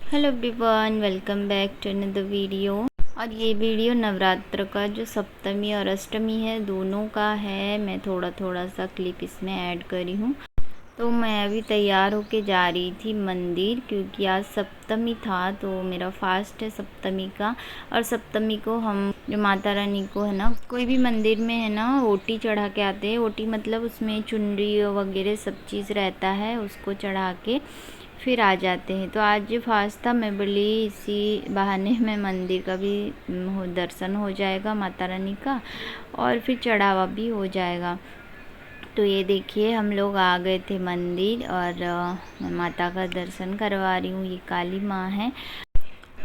Hello everyone, welcome back to another video. और ये video Navratra का जो सप्तमी और अष्टमी है दोनों का है। मैं थोड़ा थोड़ा सा क्लिप इसमें ऐड करी हूँ। तो मैं अभी तैयार होके जा रही थी मंदिर, क्योंकि आज सप्तमी था तो मेरा फास्ट है सप्तमी का। और सप्तमी को हम जो माता रानी को है ना, कोई भी मंदिर में है ना ओटी चढ़ा के आते हैं। ओटी मतलब उसमें चुनरी वगैरह सब चीज़ रहता है, उसको चढ़ा के फिर आ जाते हैं। तो आज जो फास्ट था, मैं बोली इसी बहाने में मंदिर का भी दर्शन हो जाएगा माता रानी का, और फिर चढ़ावा भी हो जाएगा। तो ये देखिए हम लोग आ गए थे मंदिर, और मैं माता का दर्शन करवा रही हूँ। ये काली माँ है,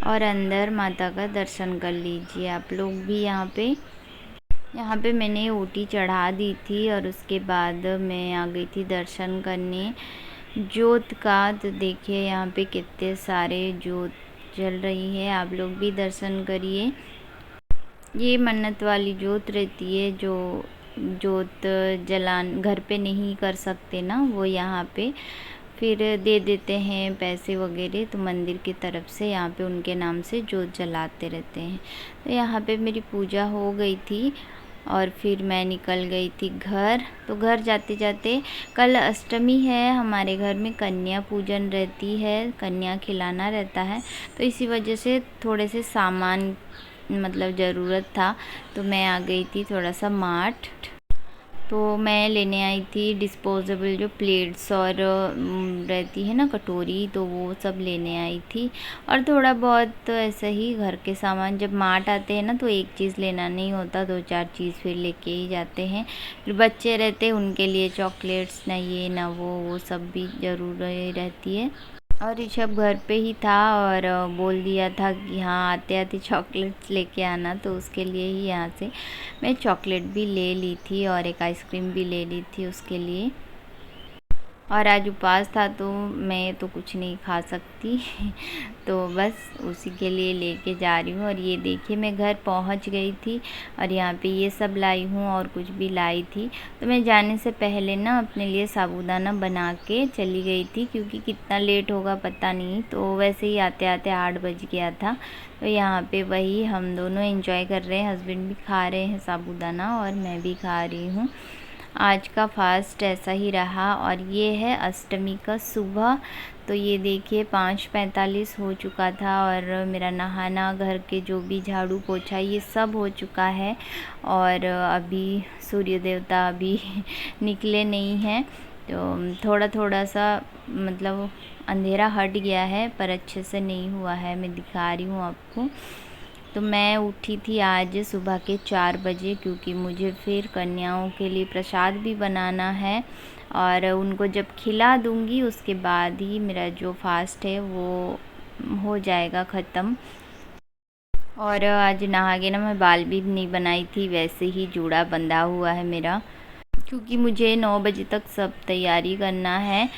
और अंदर माता का दर्शन कर लीजिए आप लोग भी। यहाँ पे मैंने ओटी चढ़ा दी थी, और उसके बाद मैं आ गई थी दर्शन करने जोत का। तो देखिए यहाँ पे कितने सारे जोत जल रही है, आप लोग भी दर्शन करिए। ये मन्नत वाली जोत रहती है, जो जोत जलान घर पे नहीं कर सकते ना, वो यहाँ पे फिर दे देते हैं पैसे वगैरह। तो मंदिर की तरफ से यहाँ पे उनके नाम से जोत जलाते रहते हैं। तो यहाँ पे मेरी पूजा हो गई थी, और फिर मैं निकल गई थी घर। तो घर जाते जाते, कल अष्टमी है, हमारे घर में कन्या पूजन रहती है, कन्या खिलाना रहता है। तो इसी वजह से थोड़े से सामान मतलब ज़रूरत था, तो मैं आ गई थी थोड़ा सा मार्ट। तो मैं लेने आई थी डिस्पोजेबल जो प्लेट्स और रहती है ना कटोरी, तो वो सब लेने आई थी। और थोड़ा बहुत ऐसे ही घर के सामान, जब मार्ट आते हैं ना तो एक चीज़ लेना नहीं होता, दो चार चीज़ फिर लेके ही जाते हैं। फिर बच्चे रहते हैं, उनके लिए चॉकलेट्स ना ये ना वो सब भी ज़रूर रहती है। और ऋषभ घर पे ही था, और बोल दिया था कि हाँ आते आते चॉकलेट्स लेके आना, तो उसके लिए ही यहाँ से मैं चॉकलेट भी ले ली थी, और एक आइसक्रीम भी ले ली थी उसके लिए। और आज उपवास था तो मैं तो कुछ नहीं खा सकती तो बस उसी के लिए लेके जा रही हूँ। और ये देखिए मैं घर पहुँच गई थी, और यहाँ पे ये सब लाई हूँ, और कुछ भी लाई थी। तो मैं जाने से पहले ना अपने लिए साबूदाना बना के चली गई थी, क्योंकि कितना लेट होगा पता नहीं। तो वैसे ही आते आते 8 बज गया था। तो यहाँ पे वही हम दोनों एंजॉय कर रहे हैं, हस्बैंड भी खा रहे हैं साबूदाना, और मैं भी खा रही हूँ। आज का फास्ट ऐसा ही रहा। और ये है अष्टमी का सुबह। तो ये देखिए 5:45 हो चुका था, और मेरा नहाना, घर के जो भी झाड़ू पोछा ये सब हो चुका है। और अभी सूर्य देवता अभी निकले नहीं हैं, तो थोड़ा थोड़ा सा मतलब अंधेरा हट गया है, पर अच्छे से नहीं हुआ है। मैं दिखा रही हूँ आपको। तो मैं उठी थी आज सुबह के 4 बजे, क्योंकि मुझे फिर कन्याओं के लिए प्रसाद भी बनाना है, और उनको जब खिला दूँगी उसके बाद ही मेरा जो फास्ट है वो हो जाएगा ख़त्म। और आज नहा के ना मैं बाल भी नहीं बनाई थी, वैसे ही जूड़ा बंधा हुआ है मेरा, क्योंकि मुझे 9 बजे तक सब तैयारी करना है।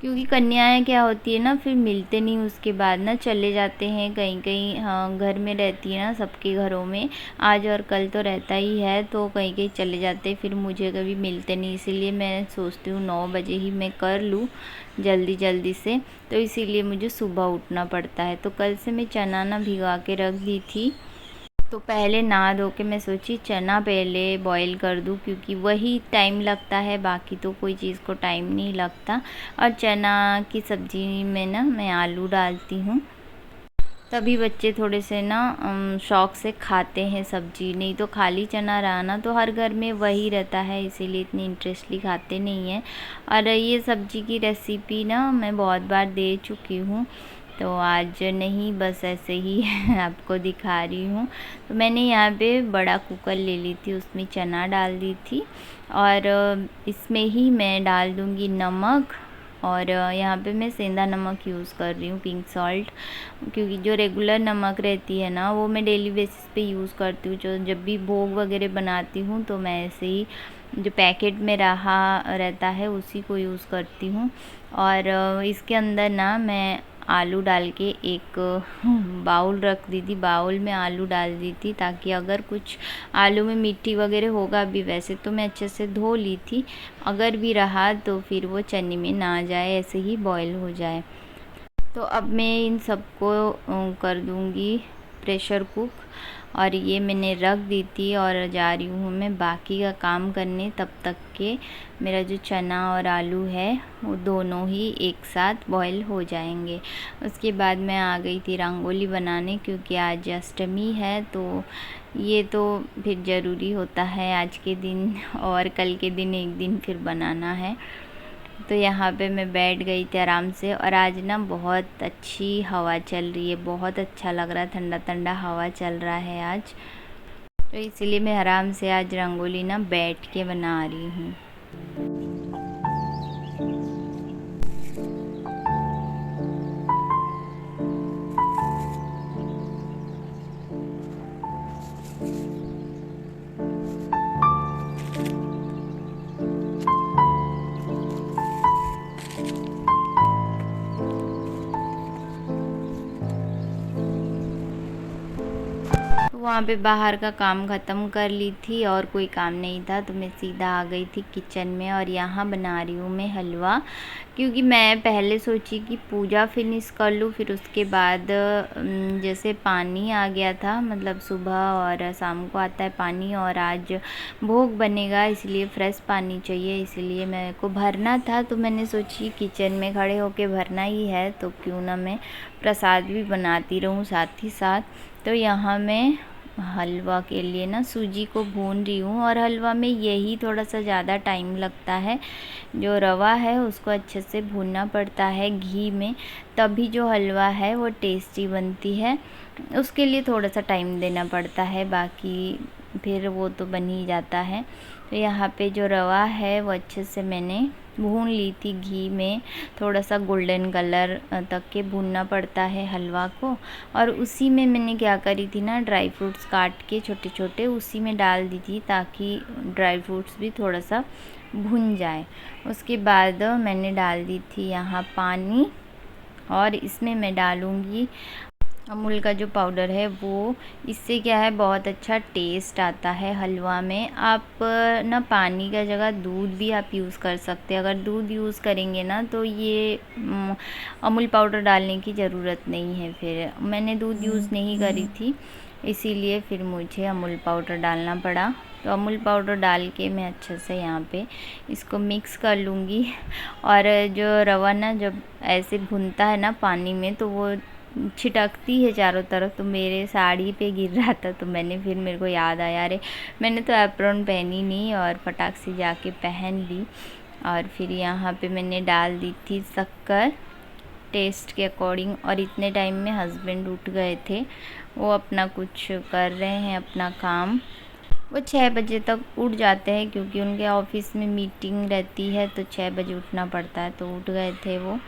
क्योंकि कन्याएं क्या होती है ना, फिर मिलते नहीं, उसके बाद ना चले जाते हैं कहीं कहीं। हाँ, घर में रहती है ना, सबके घरों में आज और कल तो रहता ही है, तो कहीं कहीं चले जाते हैं, फिर मुझे कभी मिलते नहीं। इसीलिए मैं सोचती हूँ 9 बजे ही मैं कर लूँ जल्दी जल्दी से। तो इसीलिए मुझे सुबह उठना पड़ता है। तो कल से मैं चना ना भिगा के रख दी थी। तो पहले नहा धो के मैं सोची चना पहले बॉईल कर दूँ, क्योंकि वही टाइम लगता है, बाकी तो कोई चीज़ को टाइम नहीं लगता। और चना की सब्ज़ी में ना मैं आलू डालती हूँ, तभी बच्चे थोड़े से ना शौक़ से खाते हैं सब्ज़ी। नहीं तो खाली चना रहा ना तो हर घर में वही रहता है, इसीलिए इतनी इंटरेस्टली खाते नहीं हैं। और ये सब्ज़ी की रेसिपी ना मैं बहुत बार दे चुकी हूँ, तो आज नहीं, बस ऐसे ही आपको दिखा रही हूँ। तो मैंने यहाँ पे बड़ा कुकर ले ली थी, उसमें चना डाल दी थी, और इसमें ही मैं डाल दूँगी नमक। और यहाँ पे मैं सेंधा नमक यूज़ कर रही हूँ, पिंक सॉल्ट, क्योंकि जो रेगुलर नमक रहती है ना वो मैं डेली बेसिस पे यूज़ करती हूँ। जो जब भी भोग वगैरह बनाती हूँ तो मैं ऐसे ही जो पैकेट में रहा रहता है उसी को यूज़ करती हूँ। और इसके अंदर ना मैं आलू डाल के एक बाउल रख दी थी, बाउल में आलू डाल दी थी, ताकि अगर कुछ आलू में मिट्टी वगैरह होगा भी, वैसे तो मैं अच्छे से धो ली थी, अगर भी रहा तो फिर वो चने में ना जाए, ऐसे ही बॉईल हो जाए। तो अब मैं इन सबको कर दूँगी प्रेशर कुक, और ये मैंने रख दी थी और जा रही हूँ मैं बाकी का काम करने। तब तक के मेरा जो चना और आलू है वो दोनों ही एक साथ बॉईल हो जाएंगे। उसके बाद मैं आ गई थी रंगोली बनाने, क्योंकि आज अष्टमी है तो ये तो फिर ज़रूरी होता है आज के दिन, और कल के दिन एक दिन फिर बनाना है। तो यहाँ पे मैं बैठ गई थी आराम से, और आज ना बहुत अच्छी हवा चल रही है, बहुत अच्छा लग रहा है, ठंडा ठंडा हवा चल रहा है आज। तो इसीलिए मैं आराम से आज रंगोली ना बैठ के बना रही हूँ। वहाँ पे बाहर का काम ख़त्म कर ली थी और कोई काम नहीं था, तो मैं सीधा आ गई थी किचन में, और यहाँ बना रही हूँ मैं हलवा। क्योंकि मैं पहले सोची कि पूजा फिनिश कर लूँ, फिर उसके बाद जैसे पानी आ गया था, मतलब सुबह और शाम को आता है पानी, और आज भोग बनेगा इसलिए फ्रेश पानी चाहिए, इसलिए मेरे को भरना था। तो मैंने सोची किचन में खड़े होके भरना ही है तो क्यों ना मैं प्रसाद भी बनाती रहूँ साथ ही साथ। तो यहाँ मैं हलवा के लिए ना सूजी को भून रही हूँ, और हलवा में यही थोड़ा सा ज़्यादा टाइम लगता है। जो रवा है उसको अच्छे से भूनना पड़ता है घी में, तभी जो हलवा है वो टेस्टी बनती है। उसके लिए थोड़ा सा टाइम देना पड़ता है, बाकी फिर वो तो बन ही जाता है। तो यहाँ पे जो रवा है वो अच्छे से मैंने भून ली थी घी में, थोड़ा सा गोल्डन कलर तक के भूनना पड़ता है हलवा को। और उसी में मैंने क्या करी थी ना, ड्राई फ्रूट्स काट के छोटे छोटे उसी में डाल दी थी, ताकि ड्राई फ्रूट्स भी थोड़ा सा भुन जाए। उसके बाद मैंने डाल दी थी यहाँ पानी, और इसमें मैं डालूँगी अमूल का जो पाउडर है वो। इससे क्या है, बहुत अच्छा टेस्ट आता है हलवा में। आप ना पानी का जगह दूध भी आप यूज़ कर सकते हैं। अगर दूध यूज़ करेंगे ना तो ये अमूल पाउडर डालने की ज़रूरत नहीं है। फिर मैंने दूध यूज़ नहीं करी थी, इसीलिए फिर मुझे अमूल पाउडर डालना पड़ा। तो अमूल पाउडर डाल के मैं अच्छे से यहाँ पे इसको मिक्स कर लूँगी। और जो रवा ना जब ऐसे भुनता है ना पानी में, तो वो छिटकती है चारों तरफ, तो मेरे साड़ी पे गिर रहा था। तो मेरे को याद आया, अरे मैंने तो एप्रॉन पहनी नहीं, और फटाक से जाके पहन ली। और फिर यहाँ पे मैंने डाल दी थी शक्कर टेस्ट के अकॉर्डिंग। और इतने टाइम में हस्बैंड उठ गए थे, वो अपना कुछ कर रहे हैं अपना काम। वो 6 बजे तक उठ जाते हैं, क्योंकि उनके ऑफिस में मीटिंग रहती है, तो 6 बजे उठना पड़ता है, तो उठ गए थे वो।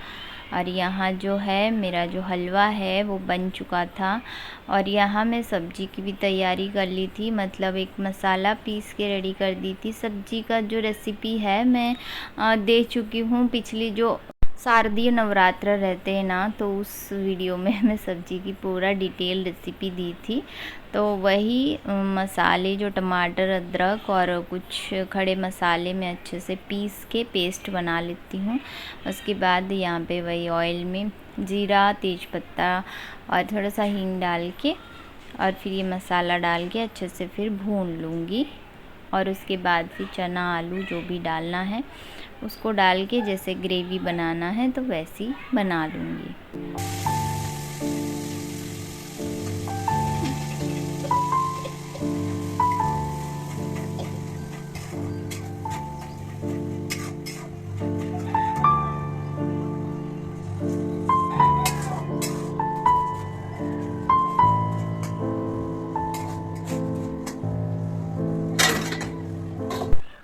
और यहाँ जो है मेरा जो हलवा है वो बन चुका था। और यहाँ मैं सब्जी की भी तैयारी कर ली थी, मतलब एक मसाला पीस के रेडी कर दी थी। सब्जी का जो रेसिपी है मैं दे चुकी हूँ पिछली जो शारदीय नवरात्र रहते हैं ना, तो उस वीडियो में मैं सब्जी की पूरा डिटेल रेसिपी दी थी। तो वही मसाले जो टमाटर अदरक और कुछ खड़े मसाले में अच्छे से पीस के पेस्ट बना लेती हूँ। उसके बाद यहाँ पे वही ऑयल में जीरा तेज़पत्ता और थोड़ा सा हींग डाल के, और फिर ये मसाला डाल के अच्छे से फिर भून लूँगी। और उसके बाद फिर चना आलू जो भी डालना है उसको डाल के जैसे ग्रेवी बनाना है तो वैसी बना लूँगी।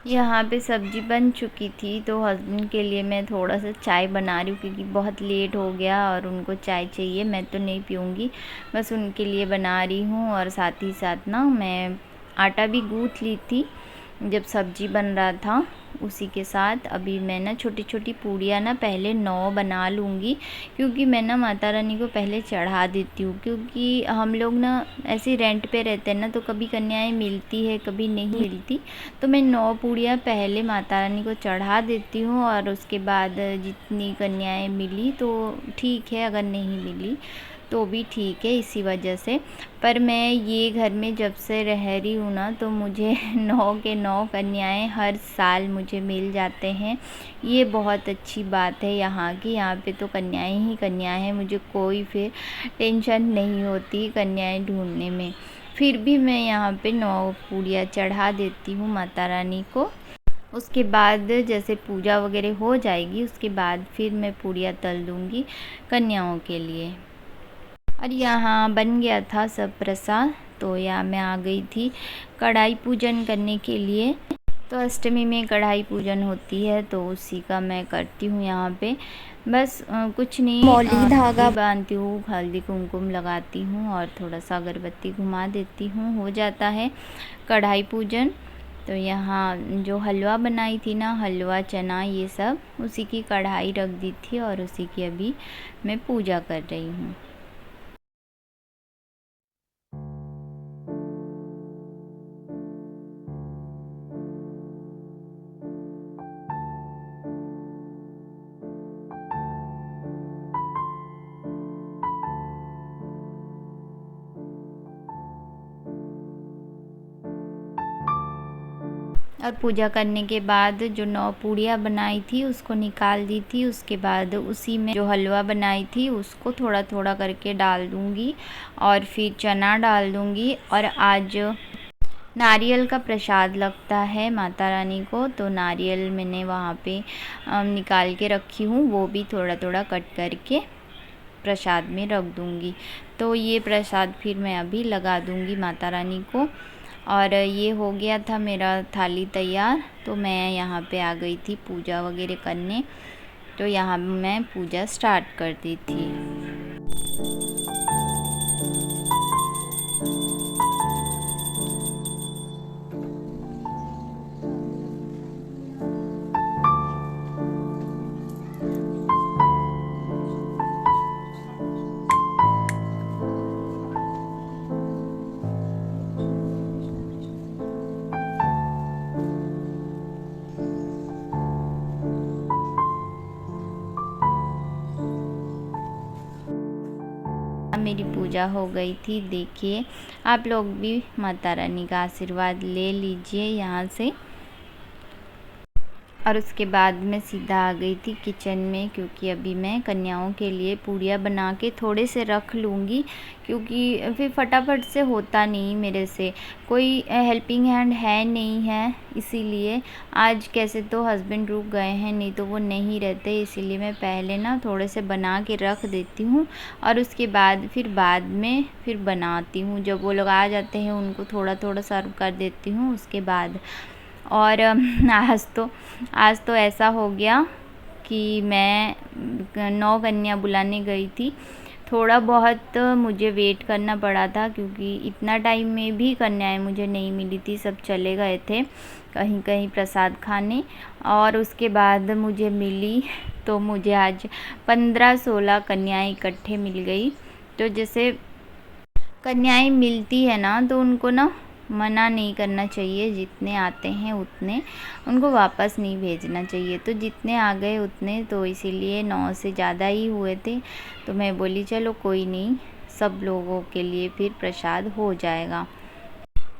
यहाँ पे सब्ज़ी बन चुकी थी, तो हस्बैंड के लिए मैं थोड़ा सा चाय बना रही हूँ, क्योंकि बहुत लेट हो गया और उनको चाय चाहिए। मैं तो नहीं पीऊँगी, बस उनके लिए बना रही हूँ। और साथ ही साथ ना मैं आटा भी गूँथ ली थी, जब सब्जी बन रहा था उसी के साथ अभी मैं ना छोटी छोटी पूड़ियाँ ना पहले 9 बना लूँगी, क्योंकि मैं ना माता रानी को पहले चढ़ा देती हूँ। क्योंकि हम लोग ना ऐसे रेंट पे रहते हैं ना, तो कभी कन्याएं मिलती है कभी नहीं मिलती, तो मैं 9 पूड़ियाँ पहले माता रानी को चढ़ा देती हूँ और उसके बाद जितनी कन्याएं मिली तो ठीक है, अगर नहीं मिली तो भी ठीक है, इसी वजह से। पर मैं ये घर में जब से रह रही हूँ ना, तो मुझे 9 के 9 कन्याएं हर साल मुझे मिल जाते हैं। ये बहुत अच्छी बात है यहाँ की। यहाँ पे तो कन्याएं ही कन्याएं हैं, मुझे कोई फिर टेंशन नहीं होती कन्याएं ढूंढने में। फिर भी मैं यहाँ पे 9 पूड़ियाँ चढ़ा देती हूँ माता रानी को। उसके बाद जैसे पूजा वगैरह हो जाएगी, उसके बाद फिर मैं पूड़ियाँ तल दूँगी कन्याओं के लिए। और यहाँ बन गया था सब प्रसाद, तो यहाँ मैं आ गई थी कढ़ाई पूजन करने के लिए। तो अष्टमी में कढ़ाई पूजन होती है, तो उसी का मैं करती हूँ यहाँ पे। बस कुछ नहीं, मौली धागा बांधती हूँ, हल्दी कुमकुम लगाती हूँ और थोड़ा सा अगरबत्ती घुमा देती हूँ, हो जाता है कढ़ाई पूजन। तो यहाँ जो हलवा बनाई थी ना, हलवा चना ये सब, उसी की कढ़ाई रख दी थी और उसी की अभी मैं पूजा कर रही हूँ। और पूजा करने के बाद जो 9 पूड़ियाँ बनाई थी उसको निकाल दी थी। उसके बाद उसी में जो हलवा बनाई थी उसको थोड़ा थोड़ा करके डाल दूँगी और फिर चना डाल दूँगी। और आज नारियल का प्रसाद लगता है माता रानी को, तो नारियल मैंने वहाँ पे निकाल के रखी हूँ, वो भी थोड़ा थोड़ा कट करके प्रसाद में रख दूँगी। तो ये प्रसाद फिर मैं अभी लगा दूँगी माता रानी को। और ये हो गया था मेरा थाली तैयार, तो मैं यहाँ पे आ गई थी पूजा वगैरह करने। तो यहाँ मैं पूजा स्टार्ट कर दी थी। मेरी पूजा हो गई थी। देखिए, आप लोग भी माता रानी का आशीर्वाद ले लीजिए यहाँ से। और उसके बाद मैं सीधा आ गई थी किचन में, क्योंकि अभी मैं कन्याओं के लिए पूड़ियाँ बना के थोड़े से रख लूँगी, क्योंकि फिर फटाफट से होता नहीं मेरे से, कोई हेल्पिंग हैंड है नहीं है। इसीलिए आज कैसे तो हस्बैंड रुक गए हैं, नहीं तो वो नहीं रहते, इसीलिए मैं पहले ना थोड़े से बना के रख देती हूँ और उसके बाद में फिर बनाती हूँ। जब वो लोग आ जाते हैं उनको थोड़ा थोड़ा सर्व कर देती हूँ उसके बाद। और आज तो ऐसा हो गया कि मैं 9 कन्या बुलाने गई थी। थोड़ा बहुत मुझे वेट करना पड़ा था, क्योंकि इतना टाइम में भी कन्याएं मुझे नहीं मिली थी, सब चले गए थे कहीं कहीं प्रसाद खाने। और उसके बाद मुझे मिली, तो मुझे आज 15-16 कन्याएं इकट्ठे मिल गई। तो जैसे कन्याएं मिलती है ना, तो उनको ना मना नहीं करना चाहिए, जितने आते हैं उतने उनको वापस नहीं भेजना चाहिए। तो जितने आ गए उतने, तो इसीलिए 9 से ज़्यादा ही हुए थे, तो मैं बोली चलो कोई नहीं, सब लोगों के लिए फिर प्रसाद हो जाएगा।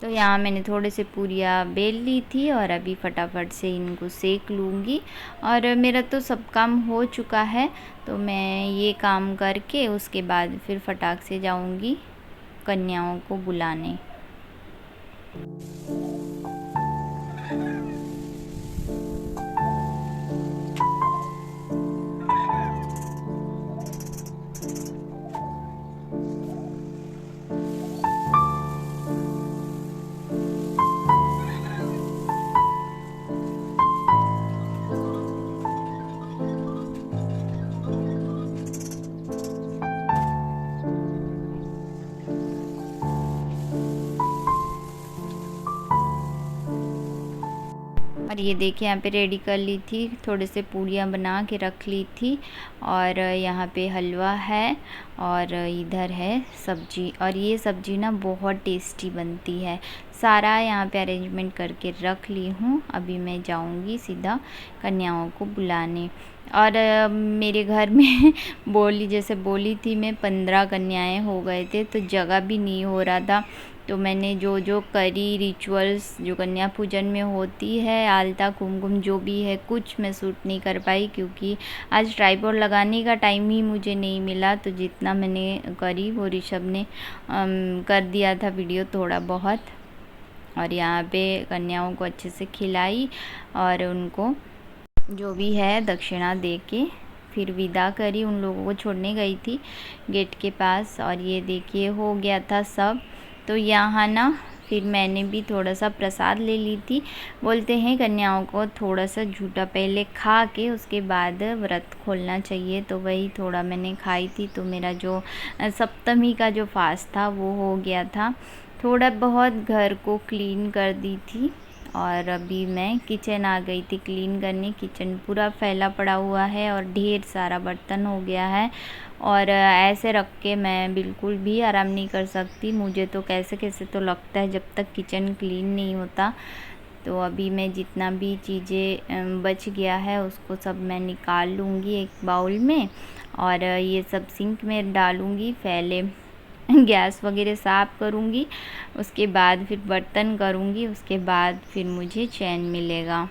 तो यहाँ मैंने थोड़े से पूरियाँ बेल ली थी और अभी फटाफट से इनको सेक लूँगी। और मेरा तो सब काम हो चुका है, तो मैं ये काम करके उसके बाद फिर फटाक से जाऊँगी कन्याओं को बुलाने। और ये देखिए यहाँ पे रेडी कर ली थी, थोड़े से पूड़ियाँ बना के रख ली थी और यहाँ पे हलवा है और इधर है सब्जी। और ये सब्जी ना बहुत टेस्टी बनती है। सारा यहाँ पे अरेंजमेंट करके रख ली हूँ। अभी मैं जाऊँगी सीधा कन्याओं को बुलाने। और मेरे घर में जैसे बोली थी मैं 15 कन्याएँ हो गए थे, तो जगह भी नहीं हो रहा था। तो मैंने जो जो करी रिचुअल्स जो कन्या पूजन में होती है, आलता कुमकुम जो भी है, कुछ मैं शूट नहीं कर पाई क्योंकि आज ट्राइपॉड लगाने का टाइम ही मुझे नहीं मिला। तो जितना मैंने करी वो ऋषभ ने कर दिया था वीडियो थोड़ा बहुत। और यहाँ पे कन्याओं को अच्छे से खिलाई और उनको जो भी है दक्षिणा दे के फिर विदा करी। उन लोगों को छोड़ने गई थी गेट के पास। और ये देखिए हो गया था सब। तो यहाँ ना फिर मैंने भी थोड़ा सा प्रसाद ले ली थी। बोलते हैं कन्याओं को थोड़ा सा झूठा पहले खा के उसके बाद व्रत खोलना चाहिए, तो वही थोड़ा मैंने खाई थी। तो मेरा जो सप्तमी का जो फास्ट था वो हो गया था। थोड़ा बहुत घर को क्लीन कर दी थी और अभी मैं किचन आ गई थी क्लीन करने। किचन पूरा फैला पड़ा हुआ है और ढेर सारा बर्तन हो गया है। और ऐसे रख के मैं बिल्कुल भी आराम नहीं कर सकती। मुझे तो कैसे कैसे तो लगता है जब तक किचन क्लीन नहीं होता। तो अभी मैं जितना भी चीज़ें बच गया है उसको सब मैं निकाल लूँगी एक बाउल में और ये सब सिंक में डालूँगी। पहले गैस वगैरह साफ़ करूँगी, उसके बाद फिर बर्तन करूँगी, उसके बाद फिर मुझे चैन मिलेगा।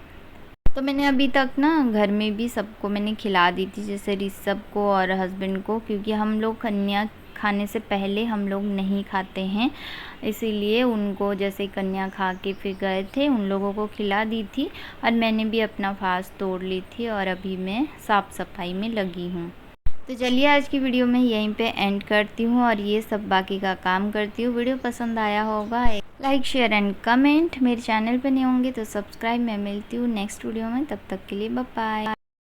तो मैंने अभी तक ना घर में भी सबको मैंने खिला दी थी, जैसे ऋषभ को और हस्बैंड को, क्योंकि हम लोग कन्या खाने से पहले हम लोग नहीं खाते हैं, इसीलिए उनको जैसे कन्या खा के फिर गए थे उन लोगों को खिला दी थी। और मैंने भी अपना फास्ट तोड़ ली थी और अभी मैं साफ़ सफाई में लगी हूँ। तो चलिए आज की वीडियो मैं यहीं पे एंड करती हूँ और ये सब बाकी का काम करती हूँ। वीडियो पसंद आया होगा लाइक शेयर एंड कमेंट। मेरे चैनल पे नहीं होंगे तो सब्सक्राइब। मैं मिलती हूँ नेक्स्ट वीडियो में, तब तक के लिए बाय बाय।